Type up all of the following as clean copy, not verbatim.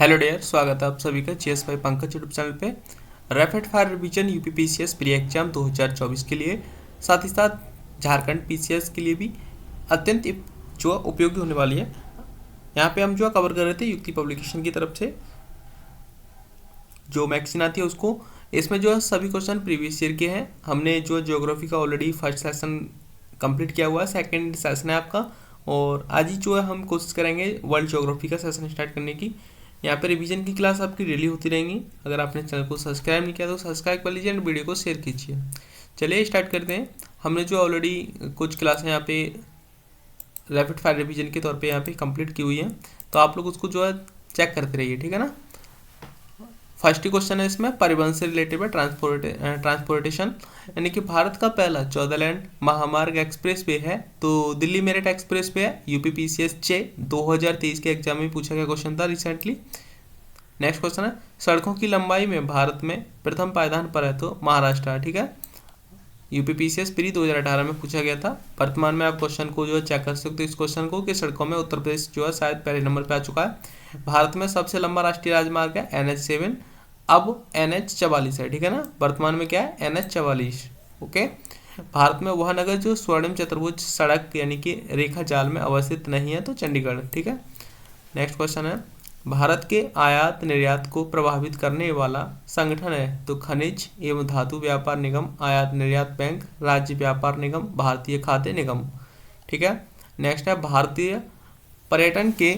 Hello dear, स्वागत है आप सभी का जीएस भाई पंकज यूट्यूब चैनल पे। Rapid fire revision UP PCS pre exam 2024 के लिए, साथ ही साथ झारखंड पीसीएस के लिए भी अत्यंत जो उपयोगी होने वाली है। यहाँ पे हम जो कवर कर रहे थे युक्ति पब्लिकेशन की तरफ से जो मैगजीन आती है उसको। इसमें जो है सभी क्वेश्चन प्रीवियस ईयर के हैं। हमने जो ज्योग्राफी का ऑलरेडी फर्स्ट सेशन कंप्लीट किया हुआ है, सेकंड सेशन है आपका, और आज ही जो है हम कोशिश करेंगे वर्ल्ड ज्योग्राफी का सेशन स्टार्ट करने की। यहाँ पे रिवीजन की क्लास आपकी डेली होती रहेंगी। अगर आपने चैनल को सब्सक्राइब नहीं किया तो सब्सक्राइब कर लीजिए एंड वीडियो को शेयर कीजिए। चलिए स्टार्ट करते हैं। हमने जो ऑलरेडी कुछ क्लासें यहाँ पे रैपिड फायर रिवीजन के तौर पे यहाँ पे कंप्लीट की हुई है, तो आप लोग उसको जो है चेक करते रहिए, ठीक है ना। फर्स्ट ही क्वेश्चन है इसमें परिवहन से रिलेटेड है, ट्रांसपोर्टेशन, यानी कि भारत का पहला 14 लेन महामार्ग एक्सप्रेस वे है तो दिल्ली मेरठ एक्सप्रेस वे है। यूपी पीसीएस 2023 के एग्जाम में पूछा गया क्वेश्चन था रिसेंटली। नेक्स्ट क्वेश्चन है सड़कों की लंबाई में भारत में प्रथम पायदान पर है तो महाराष्ट्र, ठीक है। यूपी पीसीएस प्री 2018 में पूछा गया था। वर्तमान में आप क्वेश्चन को जो है चेक कर सकते हो इस क्वेश्चन को कि सड़कों में उत्तर प्रदेश जो है शायद पहले नंबर पे आ चुका है। भारत में सबसे लंबा राष्ट्रीय राजमार्ग है NH7, अब NH44 है, ठीक है ना। वर्तमान में क्या है NH44, ओके। भारत में वह नगर जो स्वर्णिम चतुर्भुज सड़क यानी कि रेखा जाल में अवस्थित नहीं है तो चंडीगढ़, ठीक है। नेक्स्ट क्वेश्चन है भारत के आयात निर्यात को प्रभावित करने वाला संगठन है तो खनिज एवं धातु व्यापार निगम, आयात निर्यात बैंक, राज्य व्यापार निगम, भारतीय खाद्य निगम, ठीक है। नेक्स्ट है भारतीय पर्यटन के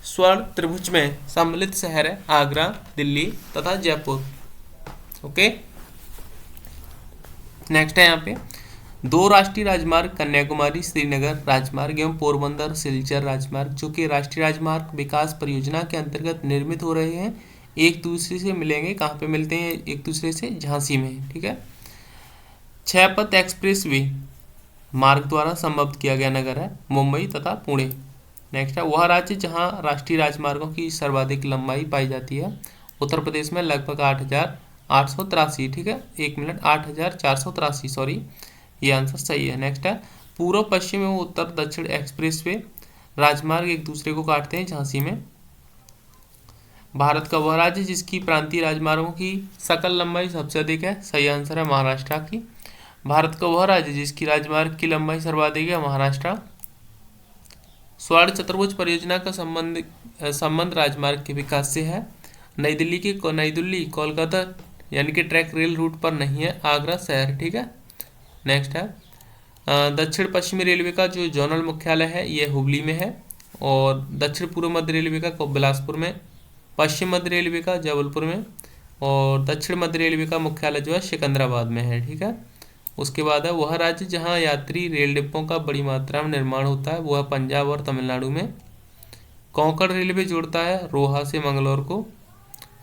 स्वर्ण त्रिभुज में सम्मिलित शहर है आगरा, दिल्ली तथा जयपुर, ओके। नेक्स्ट है यहाँ पे दो राष्ट्रीय राजमार्ग कन्याकुमारी श्रीनगर राजमार्ग एवं पोरबंदर सिलचर राजमार्ग जो कि राष्ट्रीय राजमार्ग विकास परियोजना के अंतर्गत निर्मित हो रहे हैं, एक दूसरे से मिलेंगे। कहाँ पे मिलते हैं एक दूसरे से? झांसी में, ठीक है। 6 पथ एक्सप्रेस वे मार्ग द्वारा संबद्ध किया गया नगर है मुंबई तथा पुणे। नेक्स्ट है वह राज्य जहां राष्ट्रीय राजमार्गों की सर्वाधिक लंबाई पाई जाती है, उत्तर प्रदेश में लगभग 8,883, ठीक है। 8,483, सॉरी, ये आंसर सही है। नेक्स्ट है पूर्व पश्चिम एवं उत्तर दक्षिण एक्सप्रेसवे राजमार्ग एक दूसरे को काटते हैं झांसी में। भारत का वह राज्य जिसकी प्रांतीय राजमार्गों की सकल लंबाई सबसे अधिक है, सही आंसर है महाराष्ट्र की। भारत का वह राज्य जिसकी राजमार्ग की लंबाई सर्वाधिक है, महाराष्ट्र। स्वर्ण चतुर्भुज परियोजना का संबंध राजमार्ग के विकास से है। नई दिल्ली कोलकाता यानी कि ट्रैक रेल रूट पर नहीं है, आगरा शहर, ठीक है। नेक्स्ट है दक्षिण पश्चिमी रेलवे का जो जोनल मुख्यालय है ये हुबली में है, और दक्षिण पूर्व मध्य रेलवे का बिलासपुर में, पश्चिम मध्य रेलवे का जबलपुर में, और दक्षिण मध्य रेलवे का मुख्यालय जो है सिकंदराबाद में है, ठीक है। उसके बाद है वह राज्य जहां यात्री रेल डिब्बों का बड़ी मात्रा में निर्माण होता है, वो है पंजाब और तमिलनाडु में। कोंकण रेलवे जोड़ता है रोहा से मंगलौर को।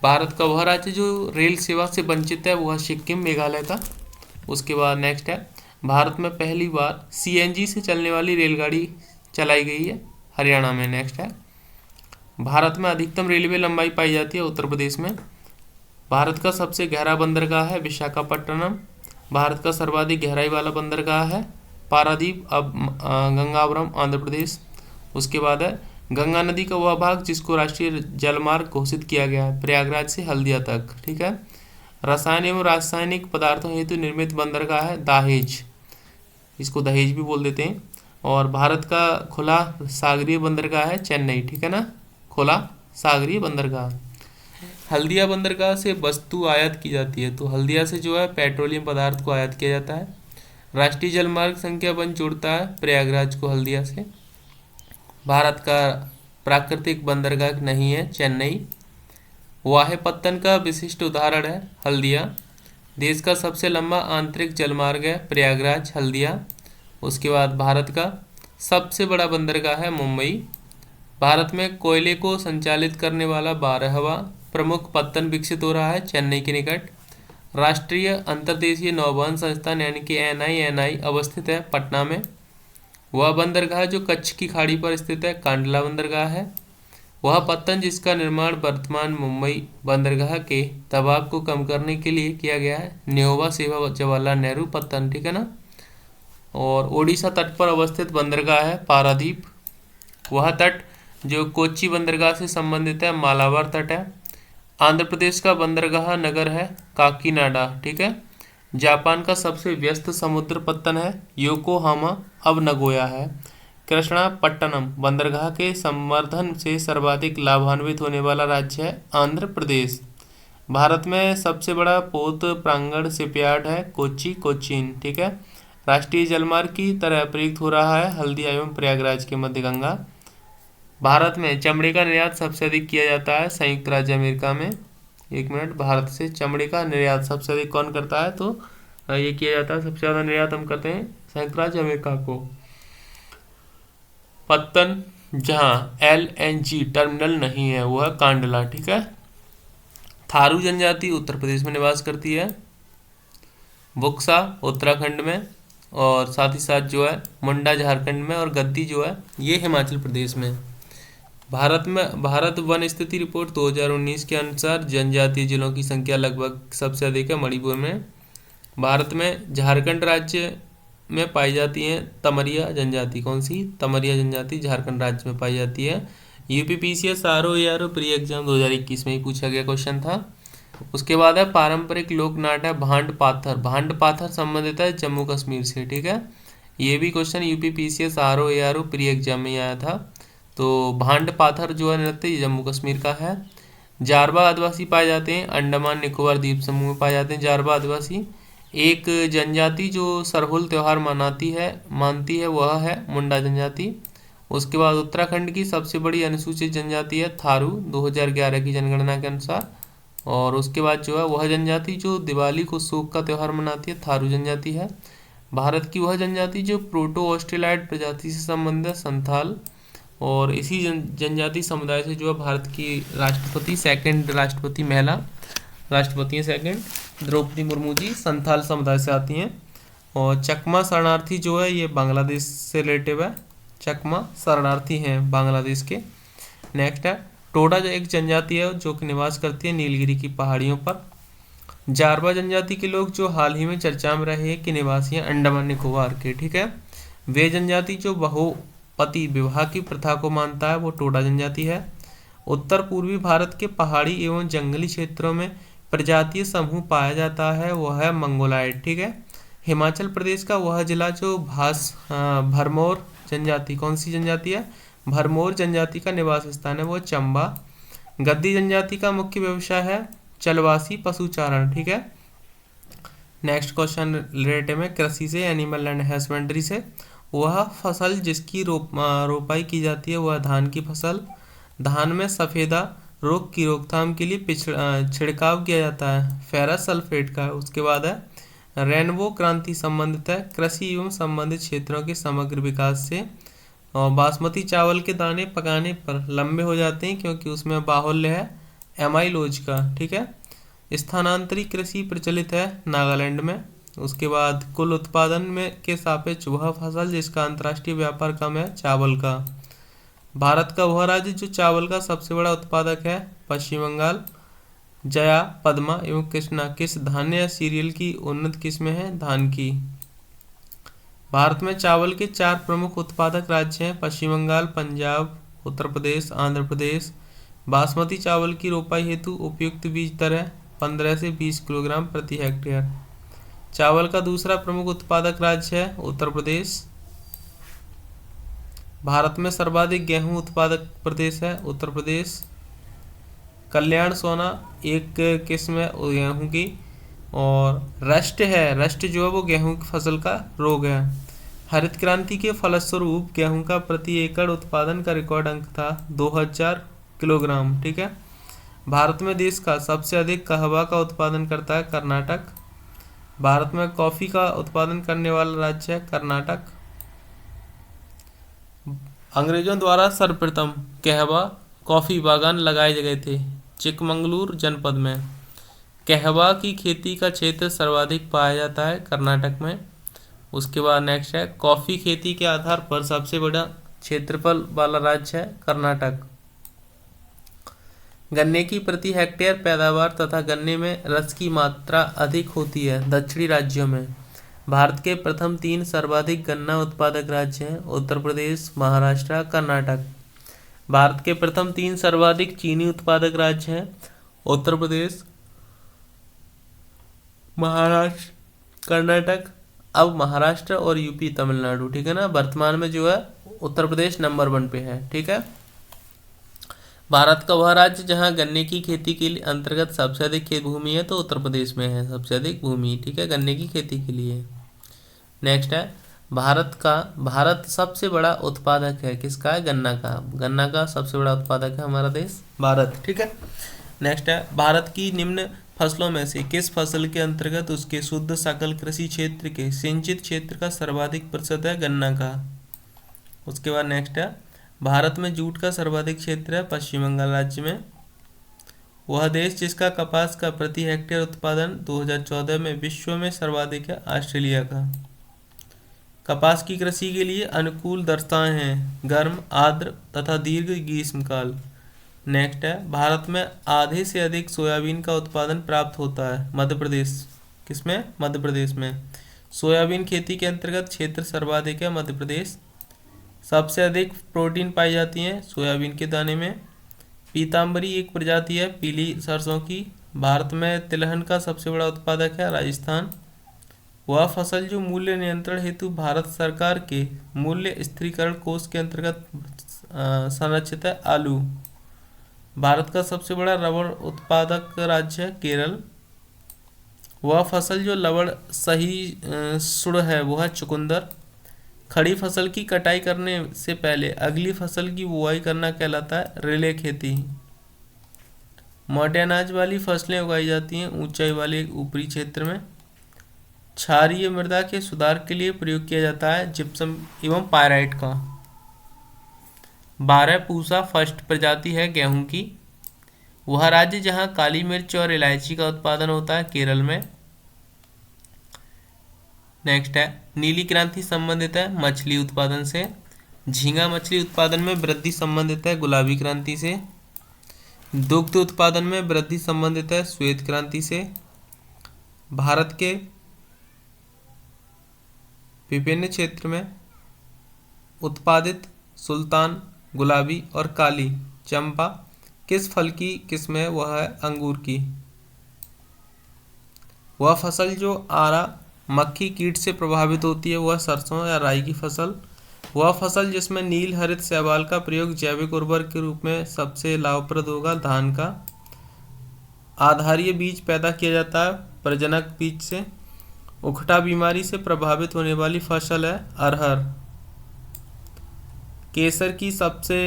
भारत का वह राज्य जो रेल सेवा से वंचित है वो है सिक्किम, मेघालय का। उसके बाद नेक्स्ट है भारत में पहली बार CNG से चलने वाली रेलगाड़ी चलाई गई है, हरियाणा में। नेक्स्ट है भारत में अधिकतम रेलवे लंबाई पाई जाती है, उत्तर प्रदेश में। भारत का सबसे गहरा बंदरगाह है विशाखापट्टनम। भारत का सर्वाधिक गहराई वाला बंदरगाह है पारादीप, अब गंगावरम, आंध्र प्रदेश। उसके बाद है गंगा नदी का वह भाग जिसको राष्ट्रीय जलमार्ग घोषित किया गया है, प्रयागराज से हल्दिया तक, ठीक है। रसायन एवं रासायनिक पदार्थों हेतु निर्मित बंदरगाह है दाहेज, इसको दहेज भी बोल देते हैं। और भारत का खुला सागरीय बंदरगाह है चेन्नई, ठीक है ना, खुला सागरीय बंदरगाह। हल्दिया बंदरगाह से वस्तु आयात की जाती है, तो हल्दिया से जो है पेट्रोलियम पदार्थ को आयात किया जाता है। राष्ट्रीय जलमार्ग संख्या 1 जोड़ता है प्रयागराज को हल्दिया से। भारत का प्राकृतिक बंदरगाह नहीं है चेन्नई। वाहेपत्तन का विशिष्ट उदाहरण है हल्दिया। देश का सबसे लंबा आंतरिक जलमार्ग है प्रयागराज हल्दिया। उसके बाद भारत का सबसे बड़ा बंदरगाह है मुंबई। भारत में कोयले को संचालित करने वाला 12वां प्रमुख पत्तन विकसित हो रहा है चेन्नई के निकट। राष्ट्रीय अंतर्देशीय नौवहन संस्थान यानी कि NINI अवस्थित है पटना में। वह बंदरगाह जो कच्छ की खाड़ी पर स्थित है कांडला बंदरगाह है। वह पत्तन जिसका निर्माण वर्तमान मुंबई बंदरगाह के दबाव को कम करने के लिए किया गया है नेहोवा सेवा जवाहरलाल नेहरू पत्तन, ठीक है ना। और ओडिशा तट पर अवस्थित बंदरगाह है पारादीप। वह तट जो कोच्चि बंदरगाह से संबंधित है मालाबार तट है। आंध्र प्रदेश का बंदरगाह नगर है काकीनाडा, ठीक है। जापान का सबसे व्यस्त समुद्र पत्तन है योकोहामा, अब नगोया है। कृष्णापट्टनम बंदरगाह के संवर्धन से सर्वाधिक लाभान्वित होने वाला राज्य है आंध्र प्रदेश। भारत में सबसे बड़ा पोत प्रांगण शिपयार्ड है कोच्चि, कोचीन, ठीक है। राष्ट्रीय जलमार्ग की तरह प्रयुक्त हो रहा है हल्दिया एवं प्रयागराज के मध्य गंगा। भारत में चमड़े का निर्यात सबसे अधिक किया जाता है संयुक्त राज्य अमेरिका में। एक मिनट, भारत से चमड़े का निर्यात सबसे अधिक कौन करता है? तो ये किया जाता है, सबसे ज़्यादा निर्यात हम करते हैं संयुक्त राज्य अमेरिका को। पत्तन जहाँ LNG टर्मिनल नहीं है वो है कांडला, ठीक है। थारू जनजाति उत्तर प्रदेश में निवास करती है, बुक्सा उत्तराखंड में, और साथ ही साथ जो है मुंडा झारखंड में, और गद्दी जो है ये हिमाचल प्रदेश में। भारत वन स्थिति रिपोर्ट 2019 के अनुसार जनजातीय जिलों की संख्या लगभग सबसे अधिक है मणिपुर में। भारत में झारखंड राज्य में पाई जाती है तमरिया जनजाति। कौन सी? तमरिया जनजाति झारखंड राज्य में पाई जाती है। UPPCS RO प्री एग्जाम 2021 में ही पूछा गया क्वेश्चन था। उसके बाद है पारंपरिक लोक नाट्य है भांड पाथर। भांड पाथर संबंधित है जम्मू कश्मीर से, ठीक है। ये भी question UPPCS RO pre exam में आया था। तो भांड पाथर जो है नृत्य ये जम्मू कश्मीर का है। जारवा आदिवासी पाए जाते हैं अंडमान निकोबार द्वीप समूह में पाए जाते हैं जारवा आदिवासी। एक जनजाति जो सरहुल त्यौहार मानती है वह है मुंडा जनजाति। उसके बाद उत्तराखंड की सबसे बड़ी अनुसूचित जनजाति है थारू 2011 की जनगणना के अनुसार। और उसके बाद जो है वह जनजाति जो दिवाली को शोक का त्यौहार मनाती है थारू जनजाति है। भारत की वह जनजाति जो प्रोटो ऑस्ट्रेलाइड प्रजाति से संबंधित है संथाल। और इसी जनजाति समुदाय से जो है भारत की राष्ट्रपति सेकंड राष्ट्रपति महिला राष्ट्रपति हैं सेकंड द्रौपदी मुर्मू जी संथाल समुदाय से आती हैं। और चकमा शरणार्थी जो है ये बांग्लादेश से रिलेटिव है, चकमा शरणार्थी हैं बांग्लादेश के। नेक्स्ट है टोडा जो एक जनजाति है जो कि निवास करती है नीलगिरी की पहाड़ियों पर। जारवा जनजाति के लोग जो हाल ही में चर्चा में रहे कि निवासी हैं अंडमान निकोबार के, ठीक है। वे जनजाति जो बहुपति विवाह की प्रथा को मानता है वो टोडा जनजाति है। उत्तर पूर्वी भारत के पहाड़ी एवं जंगली क्षेत्रों में प्रजातीय समूह पाया जाता है वह है मंगोलाइड, ठीक है। हिमाचल प्रदेश का वह जिला जो भरमौर जनजाति, कौन सी जनजाति है? भरमौर जनजाति का निवास स्थान है वो चंबा। गद्दी जनजाति का मुख्य व्यवसाय है चलवासी पशुचारण, ठीक है। नेक्स्ट क्वेश्चन रिलेटेड है कृषि से, एनिमल एंड हस्बेंड्री से। वह फसल जिसकी रोपाई की जाती है वह धान की फसल। धान में सफेदा रोग की रोकथाम के लिए छिड़काव किया जाता है फेरस सल्फेट का। उसके बाद है रेनबो क्रांति संबंधित है कृषि एवं संबंधित क्षेत्रों के समग्र विकास से। और बासमती चावल के दाने पकाने पर लंबे हो जाते हैं क्योंकि उसमें बाहुल्य है एमाइलोज का, ठीक है। स्थानांतरी कृषि प्रचलित है नागालैंड में। उसके बाद कुल उत्पादन में के सापेक्ष वह फसल जिसका अंतर्राष्ट्रीय व्यापार कम है चावल का। भारत का वह राज्य जो चावल का सबसे बड़ा उत्पादक है पश्चिम बंगाल। जया, पद्मा एवं कृष्णा किस धान्य या सीरियल की उन्नत किस्में हैं? धान की। भारत में चावल के 4 प्रमुख उत्पादक राज्य हैं पश्चिम बंगाल, पंजाब, उत्तर प्रदेश, आंध्र प्रदेश। बासमती चावल की रोपाई हेतु उपयुक्त बीज दर है 15 से 20 किलोग्राम प्रति हेक्टेयर। चावल का दूसरा प्रमुख उत्पादक राज्य है उत्तर प्रदेश। भारत में सर्वाधिक गेहूं उत्पादक प्रदेश है उत्तर प्रदेश। कल्याण सोना एक किस्म है गेहूं की। और रस्ट है, रस्ट जो है वो गेहूं की फसल का रोग है। हरित क्रांति के फलस्वरूप गेहूं का प्रति एकड़ उत्पादन का रिकॉर्ड अंक था 2000 किलोग्राम, ठीक है। भारत में देश का सबसे अधिक कहवा का उत्पादन करता है कर्नाटक। भारत में कॉफी का उत्पादन करने वाला राज्य है कर्नाटक। अंग्रेजों द्वारा सर्वप्रथम कहवा कॉफी बागान लगाए गए थे चिकमंगलूर जनपद में। कहवा की खेती का क्षेत्र सर्वाधिक पाया जाता है कर्नाटक में। उसके बाद नेक्स्ट है कॉफी खेती के आधार पर सबसे बड़ा क्षेत्रफल वाला राज्य है कर्नाटक। गन्ने की प्रति हेक्टेयर पैदावार तथा गन्ने में रस की मात्रा अधिक होती है दक्षिणी राज्यों में। भारत के प्रथम 3 सर्वाधिक गन्ना उत्पादक राज्य हैं उत्तर प्रदेश, महाराष्ट्र, कर्नाटक। भारत के प्रथम 3 सर्वाधिक चीनी उत्पादक राज्य हैं उत्तर प्रदेश, महाराष्ट्र, कर्नाटक। अब महाराष्ट्र और यूपी, तमिलनाडु, ठीक है ना। वर्तमान में जो है उत्तर प्रदेश नंबर 1 पे है, ठीक है। भारत का वह राज्य जहां गन्ने की खेती के लिए अंतर्गत सबसे अधिक खेत भूमि है, तो उत्तर प्रदेश में है सबसे अधिक भूमि, ठीक है, गन्ने की खेती के लिए। नेक्स्ट है भारत सबसे बड़ा उत्पादक है किसका है, गन्ना का। गन्ना का सबसे बड़ा उत्पादक है हमारा देश भारत, ठीक है। नेक्स्ट है भारत की निम्न फसलों में से किस फसल के अंतर्गत उसके शुद्ध सकल कृषि क्षेत्र के सिंचित क्षेत्र का सर्वाधिक प्रतिशत है, गन्ना का। उसके बाद नेक्स्ट है भारत में जूट का सर्वाधिक क्षेत्र है पश्चिम बंगाल राज्य में। वह देश जिसका कपास का प्रति हेक्टेयर उत्पादन 2014 में विश्व में सर्वाधिक है, ऑस्ट्रेलिया का। कपास की कृषि के लिए अनुकूल दर्शाएं हैं गर्म, आर्द्र तथा दीर्घ ग्रीष्मकाल। नेक्स्ट है भारत में आधे से अधिक सोयाबीन का उत्पादन प्राप्त होता है मध्य प्रदेश। किसमें, मध्य प्रदेश में। सोयाबीन खेती के अंतर्गत क्षेत्र सर्वाधिक है मध्य प्रदेश। सबसे अधिक प्रोटीन पाई जाती है सोयाबीन के दाने में। पीताम्बरी एक प्रजाति है पीली सरसों की। भारत में तिलहन का सबसे बड़ा उत्पादक है राजस्थान। वह फसल जो मूल्य नियंत्रण हेतु भारत सरकार के मूल्य स्थिरीकरण कोष के अंतर्गत संरक्षित है, आलू। भारत का सबसे बड़ा रबड़ उत्पादक राज्य है केरल। वह फसल जो लवण सहिष्णु है वो है चुकंदर। खड़ी फसल की कटाई करने से पहले अगली फसल की बुआई करना कहलाता है रिले खेती। मोटे अनाज वाली फसलें उगाई जाती हैं ऊंचाई वाले ऊपरी क्षेत्र में। क्षारीय मृदा के सुधार के लिए प्रयोग किया जाता है जिप्सम एवं पायराइट का। 12 पूसा फर्स्ट प्रजाति है गेहूं की। वह राज्य जहां काली मिर्च और इलायची का उत्पादन होता है केरल में। नेक्स्ट है नीली क्रांति संबंधित है मछली उत्पादन से। झींगा मछली उत्पादन में वृद्धि संबंधित है गुलाबी क्रांति से। दुग्ध उत्पादन में वृद्धि संबंधित है श्वेत क्रांति से। भारत के विभिन्न क्षेत्र में उत्पादित सुल्तान, गुलाबी और काली चंपा किस फल की किस्म है, वह है अंगूर की। वह फसल जो आरा मक्खी कीट से प्रभावित होती है वह सरसों या राई की फसल। वह फसल जिसमें नील हरित शैवाल का प्रयोग जैविक उर्वरक के रूप में सबसे लाभप्रद होगा, धान का। आधारीय बीज पैदा किया जाता है प्रजनक बीज से। उकठा बीमारी से प्रभावित होने वाली फसल है अरहर। केसर की सबसे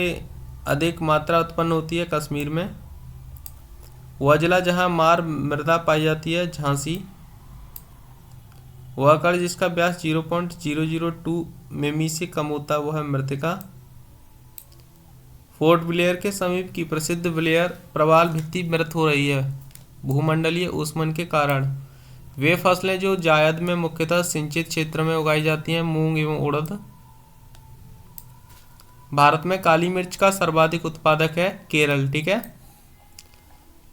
अधिक मात्रा उत्पन्न होती है कश्मीर में। वह जिला जहाँ मार मृदा पाई जाती है झांसी। वह कण जिसका व्यास 0.002 मिमी से कम होता है वह है मृत्तिका। फोर्ट ब्लेयर के समीप की प्रसिद्ध ब्लेयर प्रवाल भित्ति मृत हो रही है भूमंडलीय ऊष्मन के कारण। वे फसलें जो जायद में मुख्यतः सिंचित क्षेत्र में उगाई जाती हैं मूंग एवं उड़द। भारत में काली मिर्च का सर्वाधिक उत्पादक है केरल, ठीक है।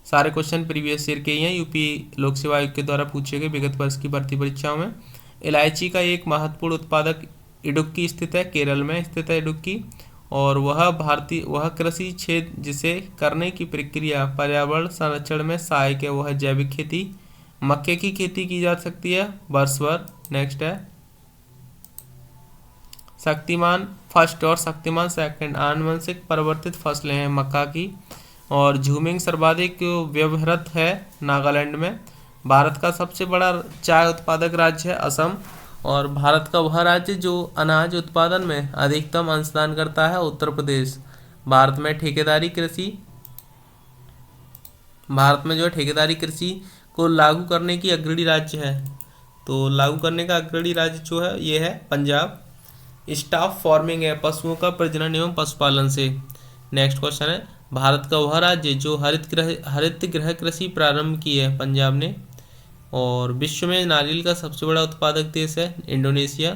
सारे क्वेश्चन प्रीवियस ईयर के ही हैं, यूपी लोक सेवा आयोग के द्वारा पूछे गए विगत वर्ष की भर्ती परीक्षाओं में। इलायची का एक महत्वपूर्ण उत्पादक इडुक्की स्थित है, केरल में स्थित है इडुक्की। और वह कृषि क्षेत्र जिसे करने की प्रक्रिया पर्यावरण संरक्षण में सहायक है वह जैविक खेती। मक्के की खेती की जा सकती है वर्ष भर। नेक्स्ट है शक्तिमान फर्स्ट और शक्तिमान सेकंड आनुवंशिक परिवर्तित फसलें हैं मक्का की। और झूमिंग सर्वाधिक व्यवहृत है नागालैंड में। भारत का सबसे बड़ा चाय उत्पादक राज्य है असम। और भारत का वह राज्य जो अनाज उत्पादन में अधिकतम अंशदान करता है उत्तर प्रदेश। भारत में जो ठेकेदारी कृषि को लागू करने की अग्रणी राज्य है, तो लागू करने का अग्रणी राज्य जो है ये है पंजाब। स्टाफ फार्मिंग है पशुओं का प्रजनन एवं पशुपालन से। नेक्स्ट क्वेश्चन है भारत का वह राज्य जो हरित गृह कृषि प्रारंभ की है पंजाब ने। और विश्व में नारियल का सबसे बड़ा उत्पादक देश है इंडोनेशिया।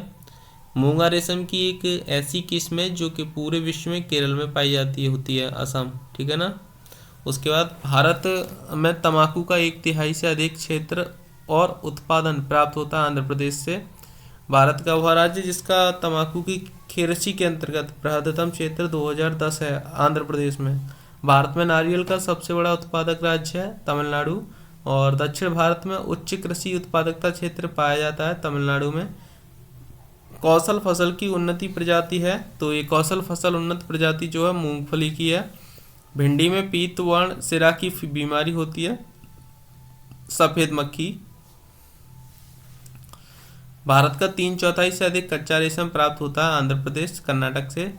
मूंगा रेशम की एक ऐसी किस्म है जो कि पूरे विश्व में केरल में पाई जाती होती है असम, ठीक है ना। उसके बाद भारत में तंबाकू का 1/3 से अधिक क्षेत्र और उत्पादन प्राप्त होता है आंध्र प्रदेश से। भारत का वह राज्य जिसका तंबाकू की कृषि के अंतर्गत बृहत्तम क्षेत्र 2010 है आंध्र प्रदेश में। भारत में नारियल का सबसे बड़ा उत्पादक राज्य है तमिलनाडु, और दक्षिण भारत में उच्च कृषि उत्पादकता क्षेत्र पाया जाता है तमिलनाडु में। कौशल फसल की उन्नति प्रजाति है, तो ये कौशल फसल उन्नत प्रजाति जो है मूंगफली की है। भिंडी में पीत वर्ण सिरा की बीमारी होती है। सफेद मक्खी। भारत का 3/4 से अधिक कच्चा रेशम प्राप्त होता है आंध्र प्रदेश कर्नाटक से।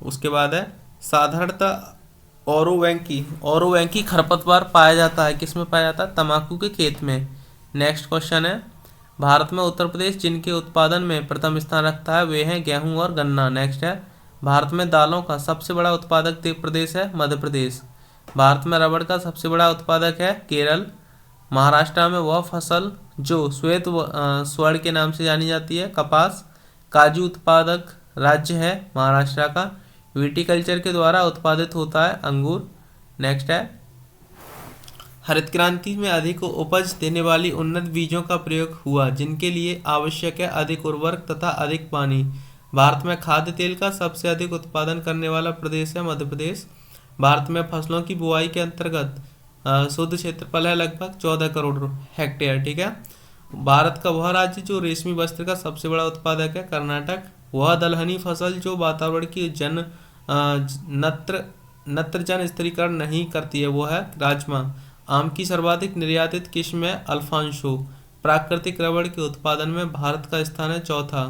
उसके बाद है साधारणतः ओरोवैंकी खरपतवार पाया जाता है, किसमें पाया जाता है? तंबाकू के खेत में। नेक्स्ट क्वेश्चन है, भारत में उत्तर प्रदेश जिनके उत्पादन में प्रथम स्थान रखता है वे हैं गेहूं और गन्ना। नेक्स्ट है, भारत में दालों का सबसे बड़ा उत्पादक प्रदेश है मध्य प्रदेश। भारत में रबड़ का सबसे बड़ा उत्पादक है केरल। महाराष्ट्र में वह फसल जो श्वेत स्वर्ण के नाम से जानी जाती है कपास। काजू उत्पादक राज्य है महाराष्ट्र का। विटीकल्चर के द्वारा उत्पादित होता है अंगूर। नेक्स्ट है, हरित क्रांति में अधिक उपज देने वाली उन्नत बीजों का प्रयोग हुआ जिनके लिए आवश्यक है अधिक उर्वरक तथा अधिक पानी। भारत में खाद्य तेल का सबसे अधिक उत्पादन करने वाला प्रदेश है मध्य प्रदेश। भारत में फसलों की बुआई के अंतर्गत शुद्ध क्षेत्रफल है लगभग 14 करोड़ हेक्टेयर। ठीक है। भारत का वह राज्य जो रेशमी वस्त्र का सबसे बड़ा उत्पादक है कर्नाटक। वह दलहनी फसल जो वातावरण की नत्रजन स्थिरीकरण नहीं करती है वो है राजमा। आम की सर्वाधिक निर्यातित किस्म है अल्फांसो। प्राकृतिक रबड़ के उत्पादन में भारत का स्थान है चौथा।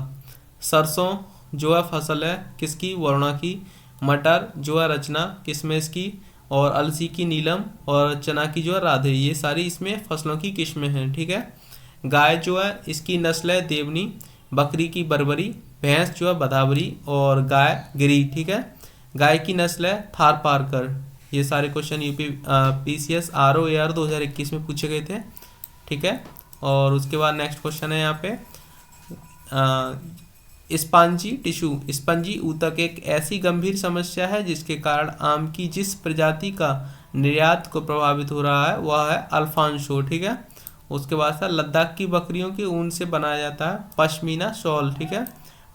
सरसों जो है फसल है किसकी? वरुणा की। मटर जो है रचना किस्म इसकी, और अलसी की नीलम, और चना की जो है राधे। ये सारी इसमें फसलों की किस्में हैं। ठीक है। गाय जो है इसकी नस्ल है देवनी। बकरी की बर्बरी। भैंस जो है बदावरी, और गाय गिरी। ठीक है। गाय की नस्ल है थारपारकर। ये सारे क्वेश्चन यूपी पीसीएस आरओएआर 2021 में पूछे गए थे। ठीक है। और उसके बाद नेक्स्ट क्वेश्चन है यहाँ पे स्पंजी ऊतक एक ऐसी गंभीर समस्या है जिसके कारण आम की जिस प्रजाति का निर्यात को प्रभावित हो रहा है वह है अल्फांसो। ठीक है। उसके बाद से लद्दाख की बकरियों के ऊन से बनाया जाता है पश्मीना शॉल। ठीक है।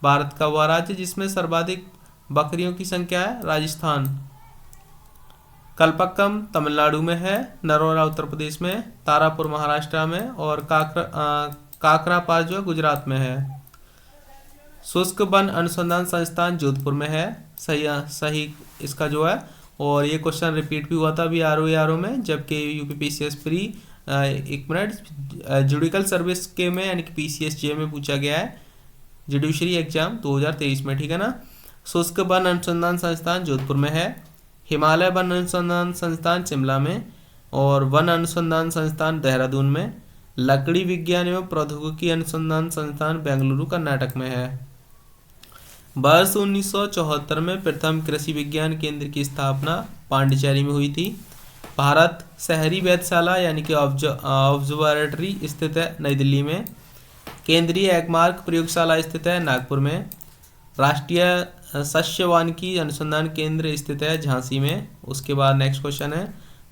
भारत का वह राज्य जिसमें सर्वाधिक बकरियों की संख्या है राजस्थान। कल्पक्कम तमिलनाडु में है। नरोरा उत्तर प्रदेश में। तारापुर महाराष्ट्र में, और काकरापार जो गुजरात में है। शुष्क वन अनुसंधान संस्थान जोधपुर में है। सही इसका जो है। और ये क्वेश्चन रिपीट भी हुआ था अभी आरओ में, जबकि यूपीपीसीएस प्री एक मिनट जुडिकल सर्विस के में यानी कि पीसीएसजे में पूछा गया है जुडिशरी एग्जाम 2023 में। ठीक है ना। शुष्क वन अनुसंधान संस्थान जोधपुर में है। हिमालय वन अनुसंधान संस्थान शिमला में, और वन अनुसंधान संस्थान देहरादून में। लकड़ी विज्ञान एवं प्रौद्योगिकी अनुसंधान संस्थान बेंगलुरु कर्नाटक में है। वर्ष 1974 में प्रथम कृषि विज्ञान केंद्र की स्थापना पांडिचेरी में हुई थी। भारत शहरी वेधशाला यानी कि ऑब्जर्वेटरी स्थित है नई दिल्ली में। केंद्रीय एगमार्क प्रयोगशाला स्थित है नागपुर में। राष्ट्रीय शस्य वानिकी अनुसंधान केंद्र स्थित है झांसी में। उसके बाद नेक्स्ट क्वेश्चन है,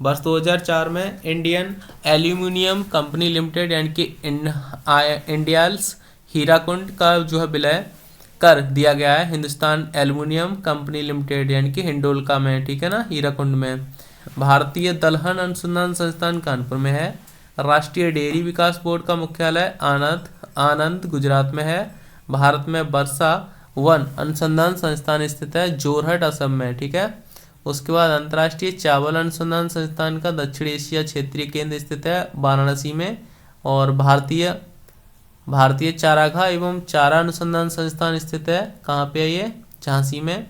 वर्ष 2004 में इंडियन एल्यूमिनियम कंपनी लिमिटेड यानी कि इंडियाल्स हीराकुंड का जो है विलय कर दिया गया है हिंदुस्तान एल्यूमिनियम कंपनी लिमिटेड यानी कि हिंडोलका में। ठीक है ना, हीराकुंड में। भारतीय दलहन अनुसंधान संस्थान कानपुर में है। राष्ट्रीय डेयरी विकास बोर्ड का मुख्यालय आनंद गुजरात में है। भारत में वर्षा वन अनुसंधान संस्थान स्थित है जोरहट असम में। ठीक है। उसके बाद अंतर्राष्ट्रीय चावल अनुसंधान संस्थान का दक्षिण एशिया क्षेत्रीय केंद्र स्थित है वाराणसी में। और भारतीय चारागाह एवं चारा अनुसंधान संस्थान स्थित है कहाँ पे है ये? झांसी में।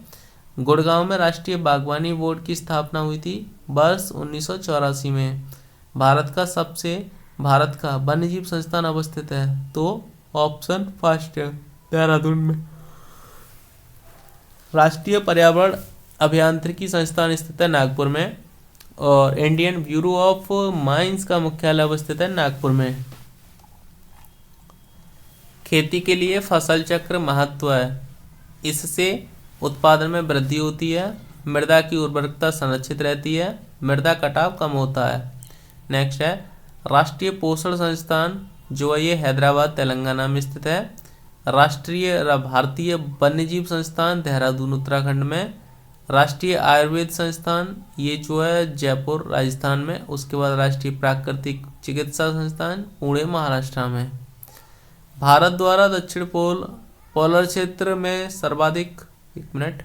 गुड़गांव में राष्ट्रीय बागवानी बोर्ड की स्थापना हुई थी वर्ष 1984 में। भारत का वन्यजीव संस्थान अवस्थित है, तो ऑप्शन फर्स्ट है देहरादून में। राष्ट्रीय पर्यावरण अभियांत्रिकी संस्थान स्थित है नागपुर में। और इंडियन ब्यूरो ऑफ माइंस का मुख्यालय अवस्थित है नागपुर में। खेती के लिए फसल चक्र महत्व है, इससे उत्पादन में वृद्धि होती है, मृदा की उर्वरकता संरक्षित रहती है, मृदा कटाव कम होता है। नेक्स्ट है राष्ट्रीय पोषण संस्थान जो है ये हैदराबाद तेलंगाना में स्थित है। भारतीय वन्यजीव संस्थान देहरादून उत्तराखंड में, राष्ट्रीय आयुर्वेद संस्थान ये जो है जयपुर राजस्थान में, उसके बाद राष्ट्रीय प्राकृतिक चिकित्सा संस्थान पुणे महाराष्ट्र में। भारत द्वारा दक्षिण पोलर क्षेत्र में सर्वाधिक, एक मिनट,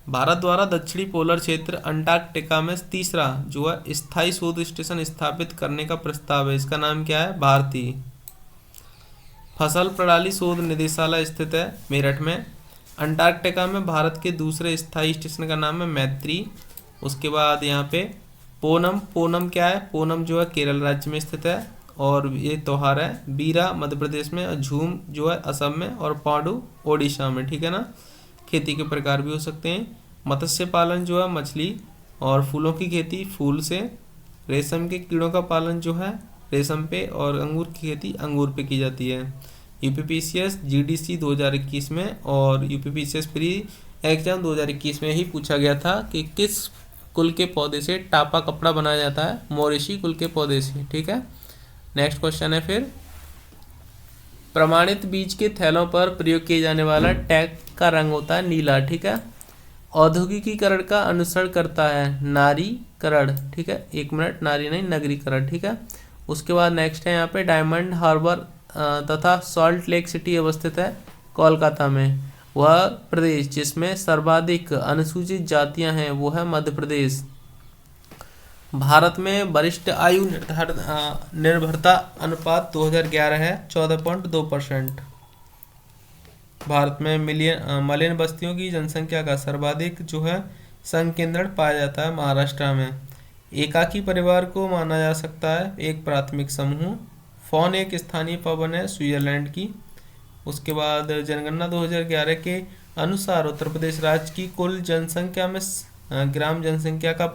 भारत द्वारा दक्षिणी पोलर क्षेत्र अंटार्कटिका में तीसरा जो है स्थायी शोध स्टेशन स्थापित करने का प्रस्ताव है। इसका नाम क्या है? भारती फसल प्रणाली शोध निदेशालय स्थित है मेरठ में। अंटार्कटिका में भारत के दूसरे स्थायी स्टेशन का नाम है मैत्री। उसके बाद यहाँ पे पूनम क्या है? पूनम जो है केरल राज्य में स्थित है और ये त्योहार है। बीरा मध्य प्रदेश में, और झूम जो है असम में, और पांडु ओडिशा में। ठीक है ना। खेती के प्रकार भी हो सकते हैं। मत्स्य पालन जो है मछली, और फूलों की खेती फूल से। रेशम के कीड़ों का पालन जो है रेशम पे, और अंगूर की खेती अंगूर पे की जाती है। यूपीपीसीएस जीडीसी 2021 में और यूपीपीसीएस प्री एग्जाम 2021 में ही पूछा गया था कि किस कुल के पौधे से टापा कपड़ा बनाया जाता है? मोरेशी कुल के पौधे से। ठीक है। नेक्स्ट क्वेश्चन है फिर, प्रमाणित बीज के थैलों पर प्रयोग किए जाने वाला टैग का रंग होता है नीला। ठीक है। औद्योगिकीकरण का अनुसरण करता है नारीकरण। ठीक है, एक मिनट, नारी नहीं नगरीकरण। ठीक है। उसके बाद नेक्स्ट है यहाँ पे डायमंड हार्बर तथा सॉल्ट लेक सिटी अवस्थित है कोलकाता में। वह प्रदेश जिसमें सर्वाधिक अनुसूचित जातियां हैं वो है मध्य प्रदेश। भारत में वरिष्ठ आयु निर्भरता अनुपात 2011 है 14.2%। भारत में मलिन बस्तियों की जनसंख्या का सर्वाधिक जो है संकेंद्रण पाया जाता है महाराष्ट्र में। एकाकी परिवार को माना जा सकता है एक प्राथमिक समूह। फॉन एक स्थानीय पवन है स्विट्जरलैंड की। उसके बाद जनगणना 2011 के अनुसार उत्तर प्रदेश राज्य की कुल जनसंख्या में ग्राम जनसंख्या का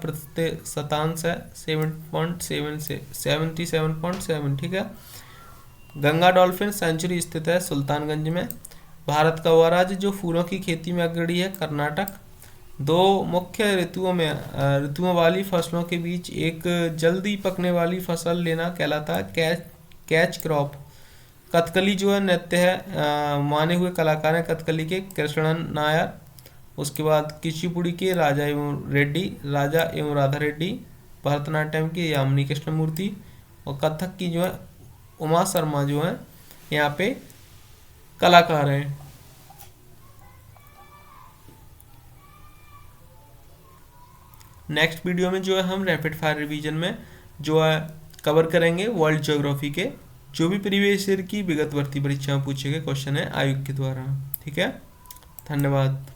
शतांश है 77.7। ठीक है। गंगा डॉल्फिन सेंचुरी स्थित है सुल्तानगंज में। भारत का वह राज्य जो फूलों की खेती में अग्रणी है कर्नाटक। दो मुख्य ऋतुओं वाली फसलों के बीच एक जल्दी पकने वाली फसल लेना कहलाता है कैच क्रॉप। कथकली जो है नृत्य है माने हुए कलाकार हैं कथकली के कृष्णन नायर। उसके बाद कुचिपुड़ी के राजा एवं राधा रेड्डी। भरतनाट्यम के यामिनी कृष्णमूर्ति। और कथक की जो है उमा शर्मा जो है यहाँ पे कलाकार हैं। नेक्स्ट वीडियो में जो है हम रैपिड फायर रिवीजन में जो है कवर करेंगे वर्ल्ड ज्योग्राफी के जो भी प्रीवियस ईयर की विगतवर्ती परीक्षाओं पूछे गए क्वेश्चन है आयोग के द्वारा। ठीक है, धन्यवाद।